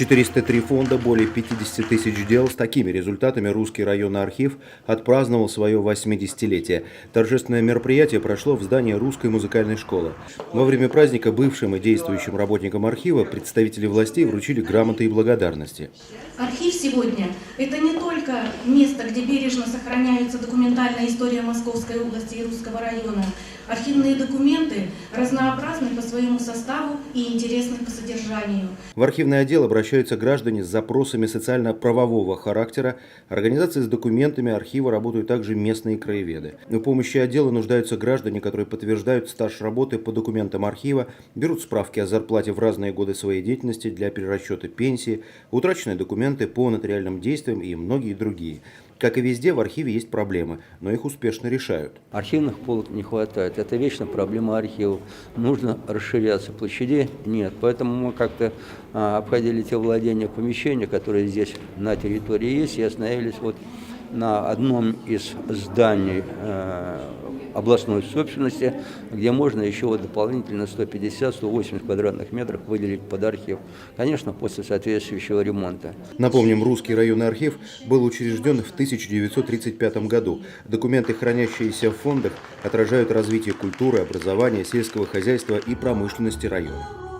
403 фонда, более 50 тысяч дел. С такими результатами Русский районный архив отпраздновал свое 80-летие. Торжественное мероприятие прошло в здании Русской музыкальной школы. Во время праздника бывшим и действующим работникам архива представители властей вручили грамоты и благодарности. Архив сегодня – это не только место, где бережно сохраняется документальная история Московской области и Русского района. Архивные документы разнообразны по своему составу и интересны по содержанию. В архивный отдел обращаются граждане с запросами социально-правового характера. Организации с документами архива работают также местные краеведы. В помощи отдела нуждаются граждане, которые подтверждают стаж работы по документам архива, берут справки о зарплате в разные годы своей деятельности для перерасчета пенсии, утраченные документы по нотариальным действиям и многие другие. Как и везде, в архиве есть проблемы, но их успешно решают. Архивных полок не хватает. Это вечно проблема архивов. Нужно расширяться. Площадей нет. Поэтому мы как-то обходили те владения, помещения, которые здесь на территории есть, и остановились вот на одном из зданий областной собственности, где можно еще вот дополнительно 150-180 квадратных метров выделить под архив. Конечно, после соответствующего ремонта. Напомним, Русский районный архив был учрежден в 1935 году. Документы, хранящиеся в фондах, отражают развитие культуры, образования, сельского хозяйства и промышленности района.